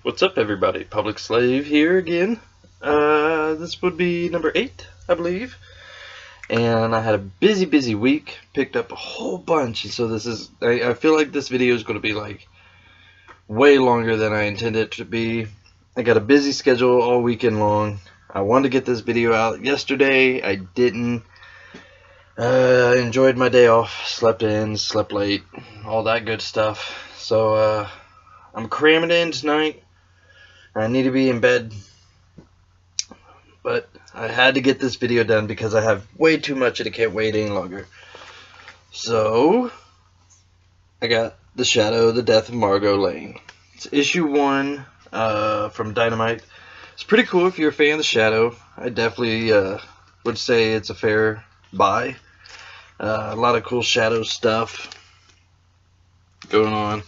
What's up, everybody? Public Slave here again. This would be number 8, I believe. And I had a busy week. Picked up a whole bunch. And so this is, I feel like this video is going to be like way longer than I intended it to be. I got a busy schedule all weekend long. I wanted to get this video out yesterday. I didn't. I enjoyed my day off. Slept in, slept late, all that good stuff. So I'm cramming in tonight. I need to be in bed, but I had to get this video done because I have way too much and I can't wait any longer. So I got The Shadow, The Death of Margot Lane. It's issue 1 from Dynamite. It's pretty cool if you're a fan of The Shadow. I definitely would say it's a fair buy. A lot of cool Shadow stuff going on.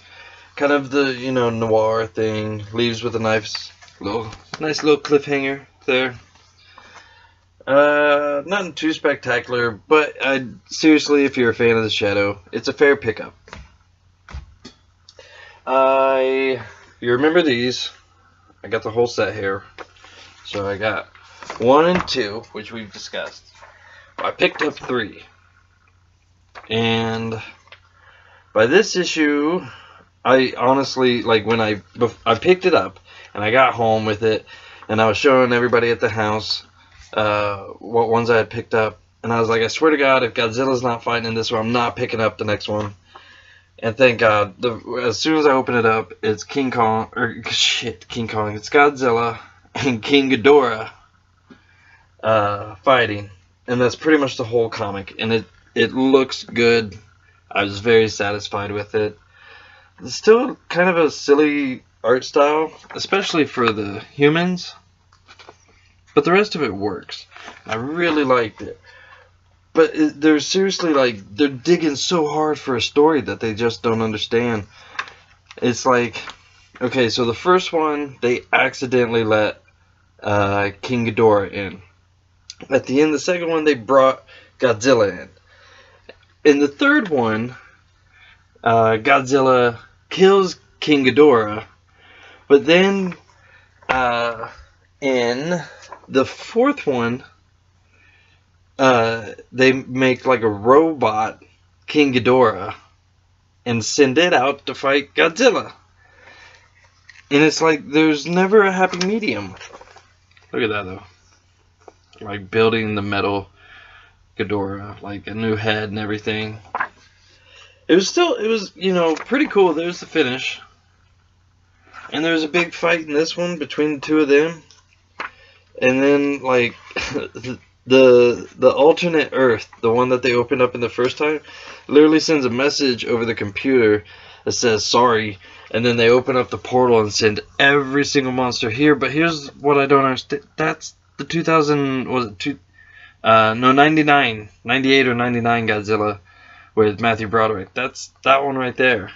Kind of the, you know, noir thing. Leaves with a nice little cliffhanger there. Nothing too spectacular, but seriously, if you're a fan of The Shadow, it's a fair pickup. You remember these? I got the whole set here. So I got 1 and 2, which we've discussed. I picked up 3. And by this issue, I honestly, like, when I picked it up and I got home with it and I was showing everybody at the house what ones I had picked up, and I was like, I swear to God, if Godzilla's not fighting in this one, I'm not picking up the next one. And thank God, as soon as I open it up, it's King Kong, it's Godzilla and King Ghidorah fighting, and that's pretty much the whole comic, and it looks good. I was very satisfied with it. It's still kind of a silly art style, especially for the humans, but the rest of it works. I really liked it. But they're seriously, like, they're digging so hard for a story that they just don't understand. It's like, okay, so the first one, they accidentally let King Ghidorah in. At the end of the second one, they brought Godzilla in. In the third one, Godzilla kills King Ghidorah, but then in the fourth one, they make like a robot King Ghidorah and send it out to fight Godzilla. And it's like there's never a happy medium. Look at that though. Like building the metal Ghidorah, like a new head and everything. It was, you know, pretty cool. There's the finish. And there's a big fight in this one between the two of them. And then, like, the alternate Earth, the one that they opened up in the first time, literally sends a message over the computer that says sorry. And then they open up the portal and send every single monster here. But here's what I don't understand. That's the 98 or 99 Godzilla with Matthew Broderick. That's that one right there.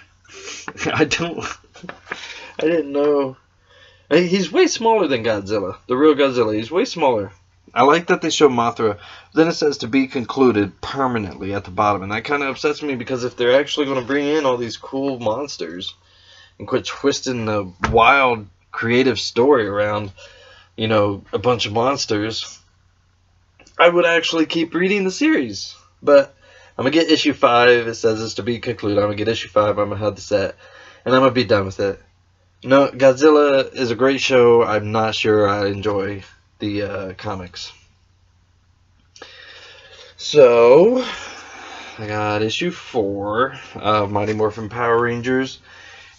I didn't know. He's way smaller than Godzilla, the real Godzilla. He's way smaller. I like that they show Mothra. Then it says to be concluded permanently at the bottom, and that kind of upsets me because if they're actually going to bring in all these cool monsters and quit twisting the wild, creative story around, you know, a bunch of monsters, I would actually keep reading the series. But I'm going to get issue 5. It says it's to be concluded. I'm going to get issue 5. I'm going to have the set. And I'm going to be done with it. No, Godzilla is a great show. I'm not sure I enjoy the comics. So, I got issue 4 of Mighty Morphin Power Rangers.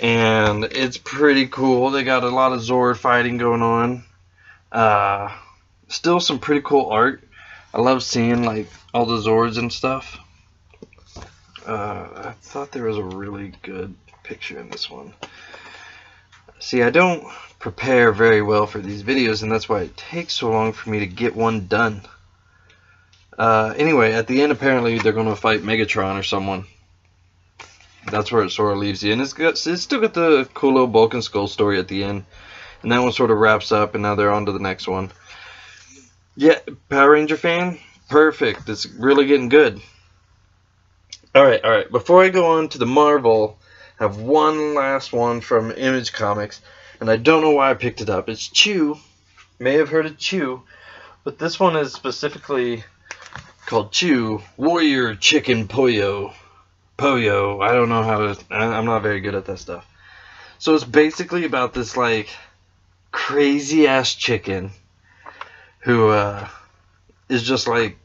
And it's pretty cool. They got a lot of Zord fighting going on. Still some pretty cool art. I love seeing, like, all the Zords and stuff. I thought there was a really good picture in this one. See, I don't prepare very well for these videos, and that's why it takes so long for me to get one done. Anyway, at the end, apparently, they're going to fight Megatron or someone. That's where it sort of leaves you. And it's still got the cool little Bulk and Skull story at the end. And that one sort of wraps up, and now they're on to the next one. Yeah, Power Ranger fan? Perfect. It's really getting good. Alright. Before I go on to the Marvel, I have one last one from Image Comics. and I don't know why I picked it up. It's Chew. May have heard of Chew, but this one is specifically called Chew Warrior Chicken Poyo. Poyo. I don't know how to. I'm not very good at that stuff. So it's basically about this like crazy ass chicken who is just like,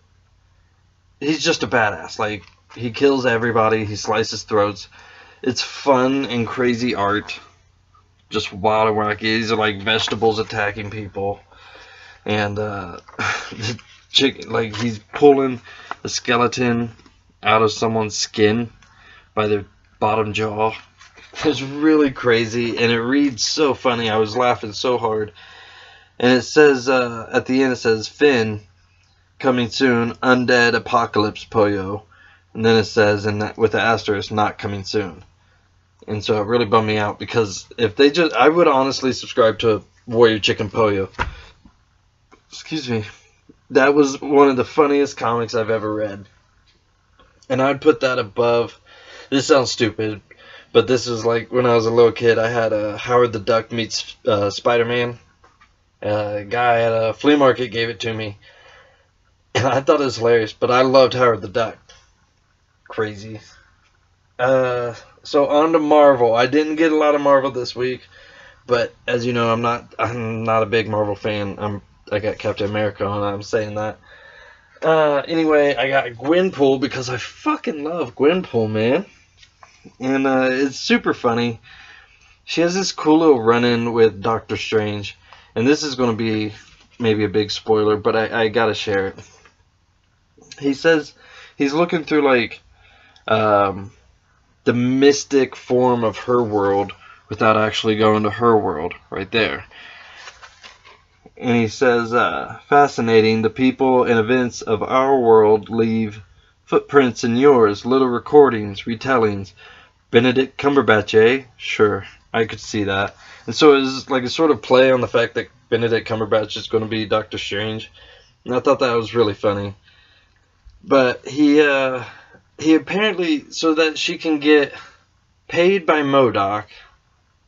he's just a badass. Like, he kills everybody. He slices throats. It's fun and crazy art. Just wild and wacky. These are like vegetables attacking people. And the chicken, like, he's pulling the skeleton out of someone's skin by their bottom jaw. It's really crazy, and it reads so funny. I was laughing so hard. And it says, at the end, it says, Finn, coming soon, Undead Apocalypse Poyo. And then it says, with the asterisk, not coming soon. And so it really bummed me out, because if they just, I would honestly subscribe to Warrior Chicken Poyo. Excuse me. That was one of the funniest comics I've ever read. And I'd put that above, this sounds stupid, but this is like when I was a little kid, I had Howard the Duck meets Spider-Man. A guy at a flea market gave it to me. And I thought it was hilarious, but I loved Howard the Duck. Crazy. So on to Marvel. I didn't get a lot of Marvel this week, but as you know, I'm not a big Marvel fan. I got Captain America on. I'm saying that. Anyway, I got Gwenpool because I fucking love Gwenpool, man. And it's super funny. She has this cool little run-in with Doctor Strange, and this is going to be maybe a big spoiler, but I gotta share it. He says he's looking through like the mystic form of her world without actually going to her world right there. And he says, fascinating, the people and events of our world leave footprints in yours, little recordings, retellings. Benedict Cumberbatch, eh? Sure, I could see that. And so it's like a sort of play on the fact that Benedict Cumberbatch is going to be Doctor Strange. And I thought that was really funny. But he apparently, so that she can get paid by M.O.D.O.K,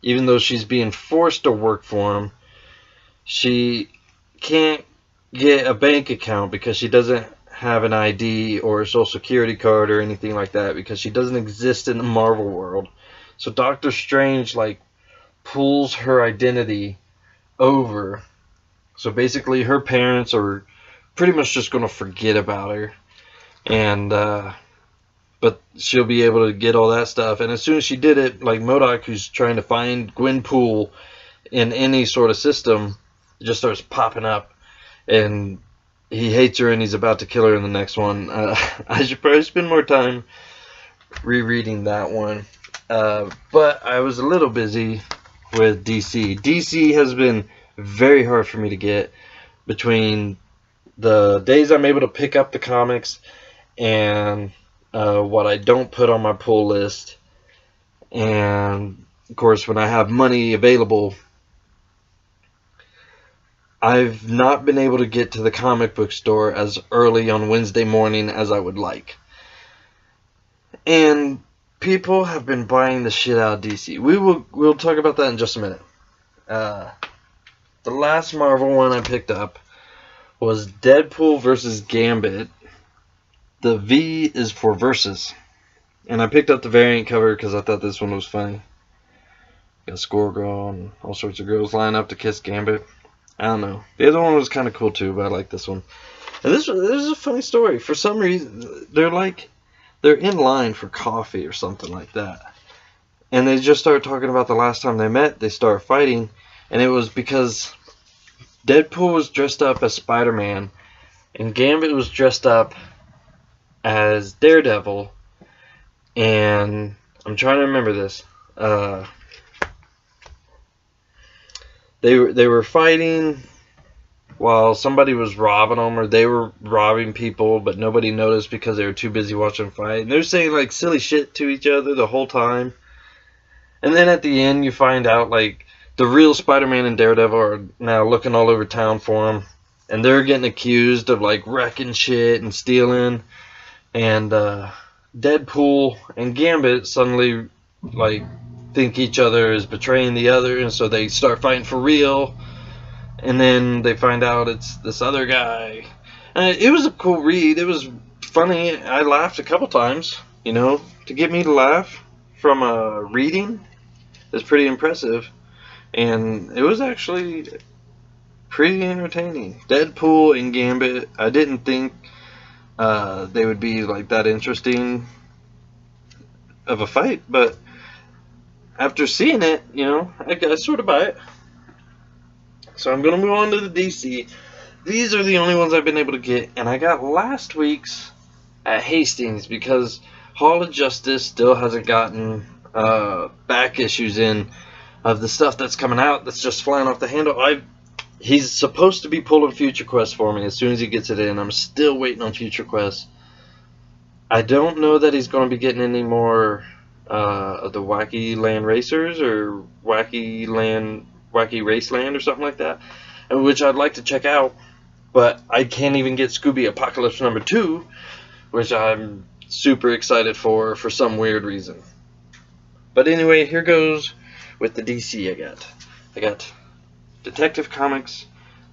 even though she's being forced to work for him, she can't get a bank account because she doesn't have an ID or a social security card or anything like that, because she doesn't exist in the Marvel world. So Doctor Strange like pulls her identity over. So basically her parents are pretty much just going to forget about her. And but she'll be able to get all that stuff. And as soon as she did it, like M.O.D.O.K, who's trying to find Gwenpool in any sort of system, just starts popping up, and he hates her and he's about to kill her in the next one. I should probably spend more time rereading that one, but I was a little busy with DC. DC has been very hard for me to get between the days I'm able to pick up the comics and what I don't put on my pull list, and of course when I have money available. I've not been able to get to the comic book store as early on Wednesday morning as I would like. And people have been buying the shit out of DC. We'll talk about that in just a minute. The last Marvel one I picked up was Deadpool versus Gambit. The V is for Versus. And I picked up the variant cover because I thought this one was funny. Got Score Girl and all sorts of girls line up to kiss Gambit. I don't know. The other one was kind of cool too, but I like this one. And this is a funny story. For some reason, they're in line for coffee or something like that. And they just start talking about the last time they met. They start fighting. And it was because Deadpool was dressed up as Spider-Man. And Gambit was dressed up as Daredevil. And I'm trying to remember this. They were fighting while somebody was robbing them, or they were robbing people, but nobody noticed because they were too busy watching them fight. And they're saying like silly shit to each other the whole time. And then at the end, you find out like the real Spider-Man and Daredevil are now looking all over town for him, and they're getting accused of like wrecking shit and stealing. And Deadpool and Gambit suddenly like think each other is betraying the other, and so they start fighting for real. And then they find out it's this other guy. It was a cool read. It was funny. I laughed a couple times. You know, to get me to laugh from a reading is pretty impressive. And it was actually pretty entertaining. Deadpool and Gambit, I didn't think they would be like that interesting of a fight, but after seeing it, you know, I sort of buy it. So I'm going to move on to the DC. These are the only ones I've been able to get, and I got last week's at Hastings because Hall of Justice still hasn't gotten back issues in of the stuff that's coming out that's just flying off the handle. He's supposed to be pulling Future Quest for me as soon as he gets it in. I'm still waiting on Future Quest. I don't know that he's going to be getting any more of the Wacky Land Racers or Wacky Raceland or something like that, which I'd like to check out. But I can't even get Scooby Apocalypse #2, which I'm super excited for some weird reason. But anyway, here goes with the DC I got Detective Comics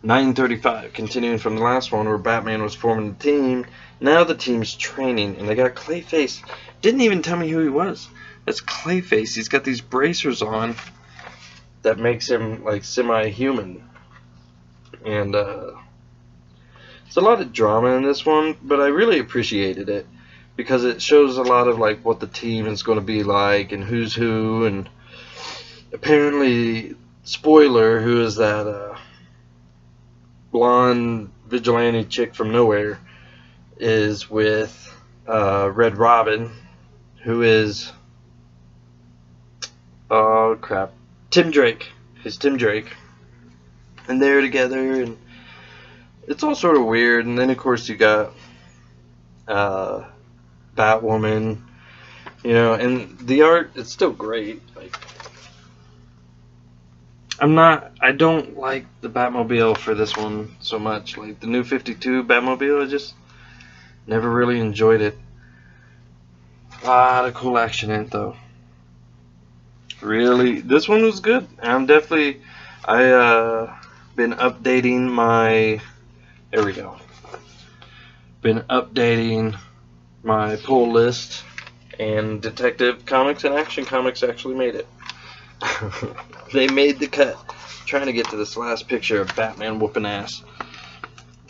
935, continuing from the last one where Batman was forming the team. Now the team's training, and they got Clayface. Didn't even tell me who he was. That's Clayface. He's got these bracers on that makes him like semi-human. And it's a lot of drama in this one, but I really appreciated it because it shows a lot of like what the team is going to be like and who's who. And apparently, spoiler, who is that blonde vigilante chick from nowhere, is with Red Robin, who is, oh crap, Tim Drake. He's Tim Drake. And they're together, and it's all sort of weird. And then, of course, you got Batwoman, you know, and the art, it's still great. Like, I don't like the Batmobile for this one so much. Like, the new 52 Batmobile, I just never really enjoyed it. A lot of cool action in it, though. Really, this one was good. I've been updating my, there we go. Been updating my pull list, and Detective Comics and Action Comics actually made it. They made the cut. Trying to get to this last picture of Batman whooping ass.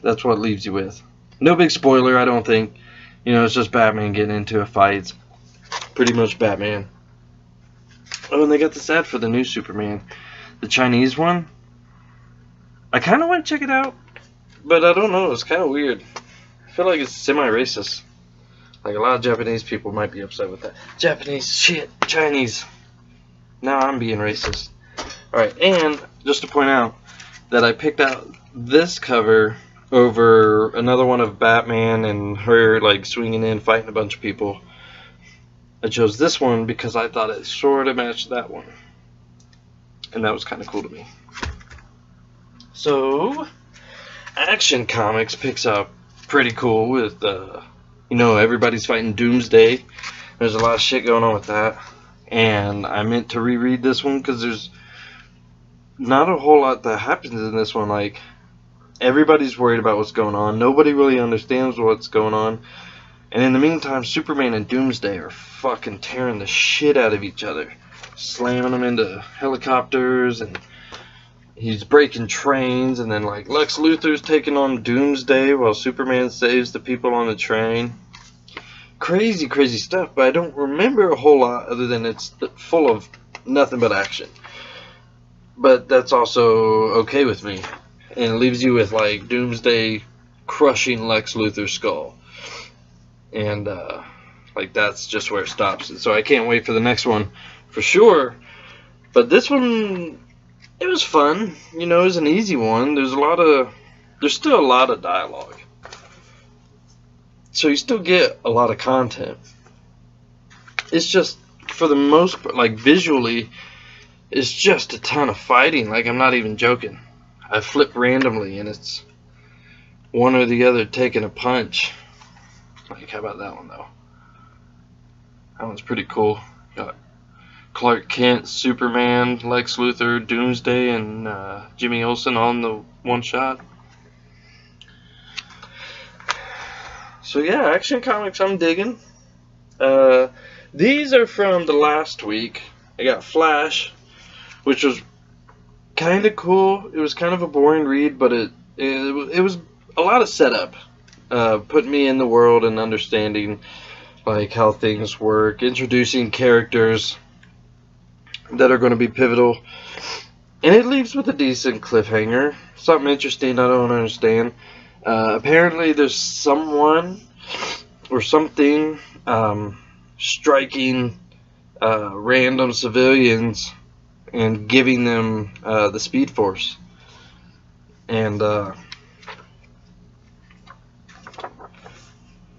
That's what it leaves you with. No big spoiler, I don't think. You know, it's just Batman getting into a fight. It's pretty much Batman. Oh, and they got this ad for the new Superman. The Chinese one. I kind of want to check it out, but I don't know. It's kind of weird. I feel like it's semi-racist. Like, a lot of Japanese people might be upset with that. Japanese shit. Chinese. Now I'm being racist. Alright, and just to point out that I picked out this cover over another one of Batman and her, like, swinging in, fighting a bunch of people. I chose this one because I thought it sort of matched that one. And that was kind of cool to me. So, Action Comics picks up pretty cool with, you know, everybody's fighting Doomsday. There's a lot of shit going on with that. And I meant to reread this one because there's not a whole lot that happens in this one. Like, everybody's worried about what's going on. Nobody really understands what's going on. And in the meantime, Superman and Doomsday are fucking tearing the shit out of each other. Slamming them into helicopters, and he's breaking trains, and then, like, Lex Luthor's taking on Doomsday while Superman saves the people on the train. Crazy, crazy stuff, but I don't remember a whole lot other than it's full of nothing but action. But that's also okay with me. And it leaves you with, like, Doomsday crushing Lex Luthor's skull. And, like, that's just where it stops. So I can't wait for the next one for sure. But this one, it was fun. You know, it was an easy one. There's still a lot of dialogue. So you still get a lot of content. It's just, for the most part, like, visually, it's just a ton of fighting. Like, I'm not even joking. I flip randomly, and it's one or the other taking a punch. Like, how about that one, though? That one's pretty cool. Got Clark Kent, Superman, Lex Luthor, Doomsday, and Jimmy Olsen all in the one shot. So yeah, Action Comics I'm digging. These are from the last week. I got Flash, which was kind of cool. It was kind of a boring read, but it was a lot of setup, putting me in the world and understanding like how things work, introducing characters that are going to be pivotal, and it leaves with a decent cliffhanger. Something interesting I don't understand. Apparently there's someone or something striking random civilians and giving them the Speed Force. And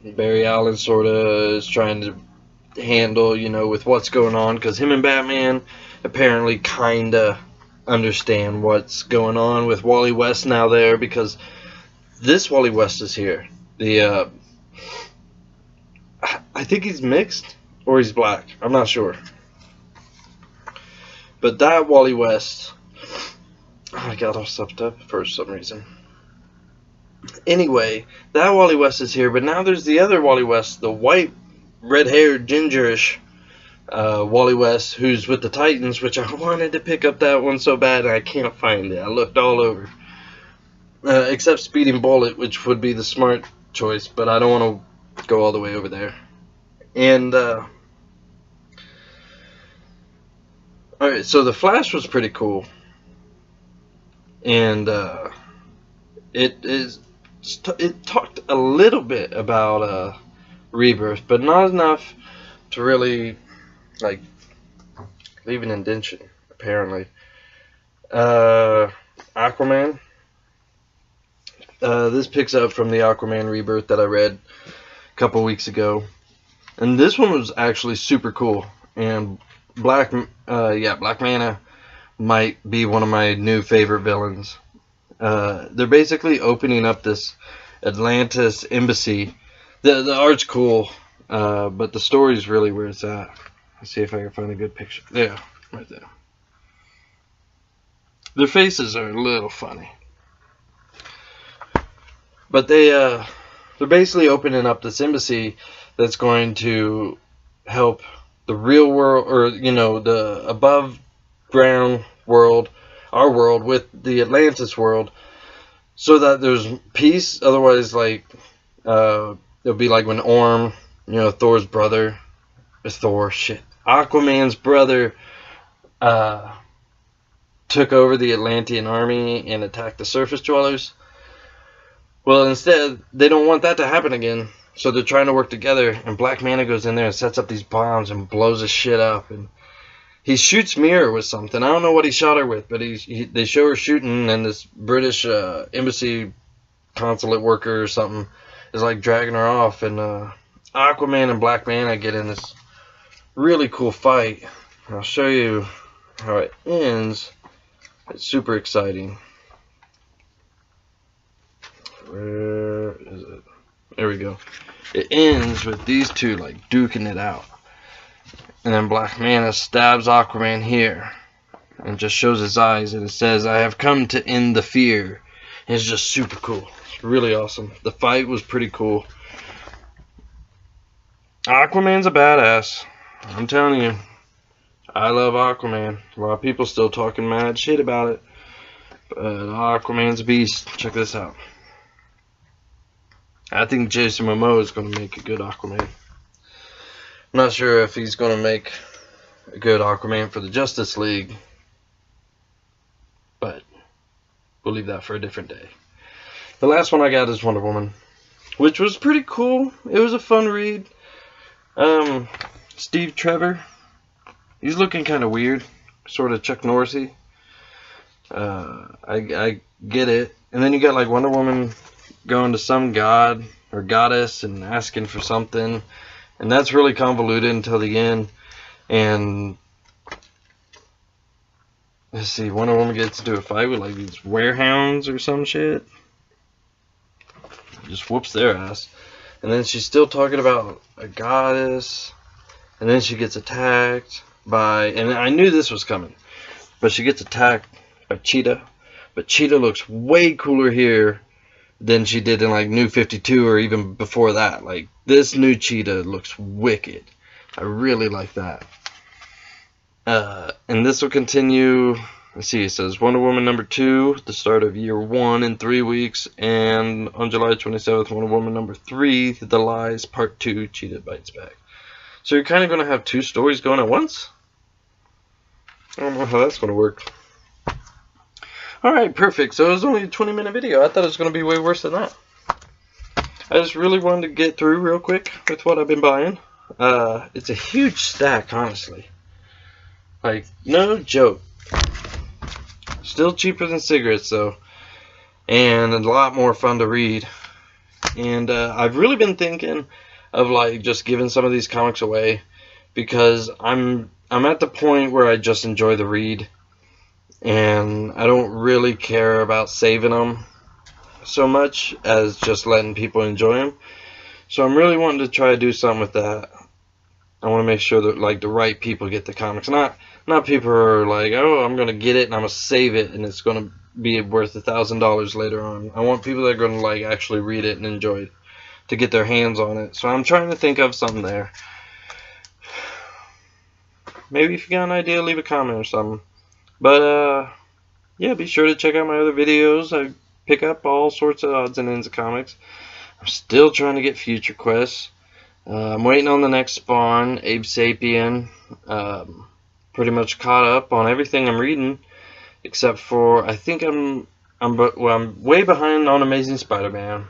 Barry Allen sort of is trying to handle, with what's going on, because him and Batman apparently kind of understand what's going on with Wally West now there, because this Wally West is here. I think he's mixed or he's black. I'm not sure. But that Wally West, I got all stuffed up for some reason. Anyway, that Wally West is here, but now there's the other Wally West, the white, red-haired, gingerish Wally West, who's with the Titans, which I wanted to pick up that one so bad, and I can't find it. I looked all over. Except Speeding Bullet, which would be the smart choice, but I don't want to go all the way over there. And, alright, so the Flash was pretty cool. And, it talked a little bit about, Rebirth, but not enough to really, like, leave an indentation, apparently. Aquaman. This picks up from the Aquaman Rebirth that I read a couple weeks ago. And this one was actually super cool. And Black Manta might be one of my new favorite villains. They're basically opening up this Atlantis embassy. The art's cool, but the story's really where it's at. Let's see if I can find a good picture. Yeah, right there. Their faces are a little funny. But they're basically opening up this embassy that's going to help the real world, or, the above ground world, our world, with the Atlantis world, so that there's peace. Otherwise, like, it'll be like when Orm, Thor's brother, Aquaman's brother, took over the Atlantean army and attacked the surface dwellers. Well, instead, they don't want that to happen again, so they're trying to work together, and Black Manta goes in there and sets up these bombs and blows his shit up, and he shoots Mira with something. I don't know what he shot her with, but they show her shooting, and this British embassy consulate worker or something is like dragging her off, and Aquaman and Black Manta get in this really cool fight. I'll show you how it ends. It's super exciting. Where is it? There we go. It ends with these two like duking it out. And then Black Manta stabs Aquaman here. And just shows his eyes, and it says, "I have come to end the fear." And it's just super cool. It's really awesome. The fight was pretty cool. Aquaman's a badass. I'm telling you. I love Aquaman. A lot of people still talking mad shit about it. But Aquaman's a beast. Check this out. I think Jason Momoa is going to make a good Aquaman. I'm not sure if he's going to make a good Aquaman for the Justice League. But we'll leave that for a different day. The last one I got is Wonder Woman, which was pretty cool. It was a fun read. Steve Trevor, he's looking kind of weird, sort of Chuck Norrisy. I get it. And then you got like Wonder Woman going to some god or goddess and asking for something, and that's really convoluted until the end. And let's see, Wonder Woman gets into a fight with like these werehounds or some shit. Just whoops their ass. And then she's still talking about a goddess, and then she gets attacked. and I knew this was coming, but she gets attacked by Cheetah. But Cheetah looks way cooler here than she did in like New 52 or even before that. Like, this new Cheetah looks wicked. I really like that. And this will continue. Let's see, it says Wonder Woman #2, the start of year 1 in 3 weeks, and on July 27th, Wonder Woman #3, The Lies Part 2, Cheetah Bites Back. So you're kind of going to have 2 stories going at once? I don't know how that's going to work. Alright, perfect. So it was only a 20-minute video. I thought it was going to be way worse than that. I just really wanted to get through real quick with what I've been buying. It's a huge stack, honestly. Like, no joke. Still cheaper than cigarettes, though. And a lot more fun to read. And I've really been thinking of, like, just giving some of these comics away. Because I'm at the point where I just enjoy the read. And I don't really care about saving them so much as just letting people enjoy them. So I'm really wanting to try to do something with that. I want to make sure that, like, the right people get the comics. Not people who are like, oh, I'm going to get it and I'm going to save it and it's going to be worth $1,000 later on. I want people that are going to, like, actually read it and enjoy it, to get their hands on it. So I'm trying to think of something there. Maybe if you got an idea, leave a comment or something. But, yeah, be sure to check out my other videos. I pick up all sorts of odds and ends of comics. I'm still trying to get Future Quest. I'm waiting on the next Spawn, Abe Sapien. Pretty much caught up on everything I'm reading, except for I think I'm way behind on Amazing Spider-Man.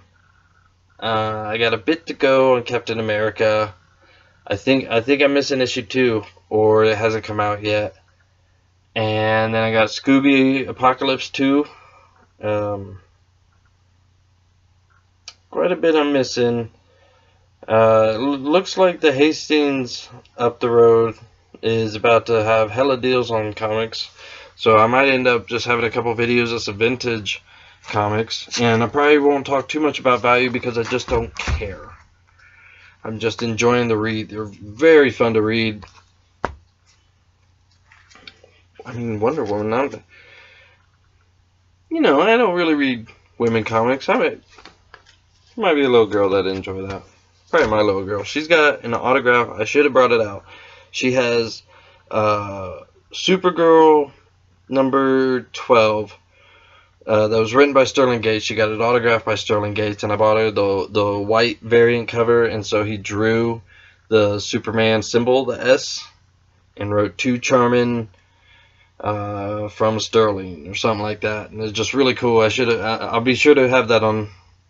I got a bit to go on Captain America. I think I'm missing issue 2, or it hasn't come out yet. And then I got Scooby Apocalypse 2. Quite a bit I'm missing. Looks like the Hastings up the road is about to have hella deals on comics. So I might end up just having a couple videos of some vintage comics. And I probably won't talk too much about value because I just don't care. I'm just enjoying the read. They're very fun to read. I mean, Wonder Woman, you know, I don't really read women comics. Might be a little girl that enjoy that. Probably my little girl. She's got an autograph. I should have brought it out. She has Supergirl #12 that was written by Sterling Gates. She got it autographed by Sterling Gates, and I bought her the white variant cover, and so he drew the Superman symbol, the S, and wrote "To Charmin" from Sterling or something like that, and it's just really cool. I'll be sure to have that on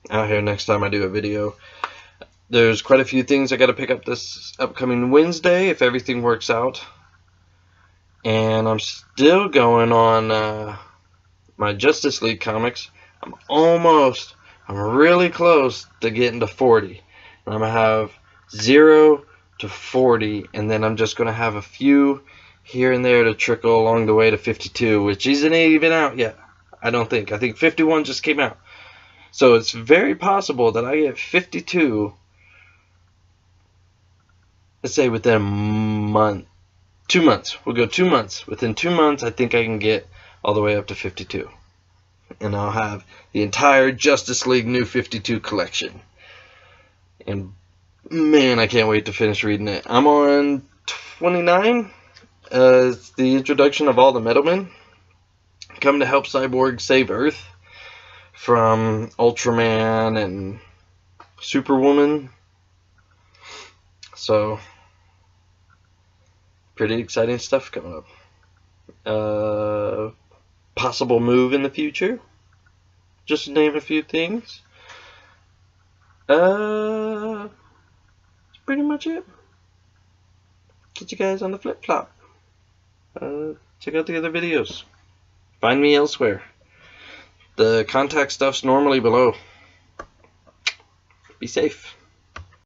out here next time I do a video. There's quite a few things I got to pick up this upcoming Wednesday if everything works out, and I'm still going on my Justice League comics. I'm really close to getting to 40, and I'm gonna have 0 to 40, and then I'm just gonna have a few here and there to trickle along the way to 52, which isn't even out yet. I don't think. I think 51 just came out. So it's very possible that I get 52, let's say within a month. 2 months. We'll go 2 months. Within 2 months, I think I can get all the way up to 52. And I'll have the entire Justice League New 52 collection. And man, I can't wait to finish reading it. I'm on 29. It's the introduction of all the Middlemen come to help Cyborg save Earth from Ultraman and Superwoman. So, pretty exciting stuff coming up. Possible move in the future. Just to name a few things. That's pretty much it. Catch you guys on the flip-flop. Check out the other videos. Find me elsewhere. The contact stuff's normally below. Be safe.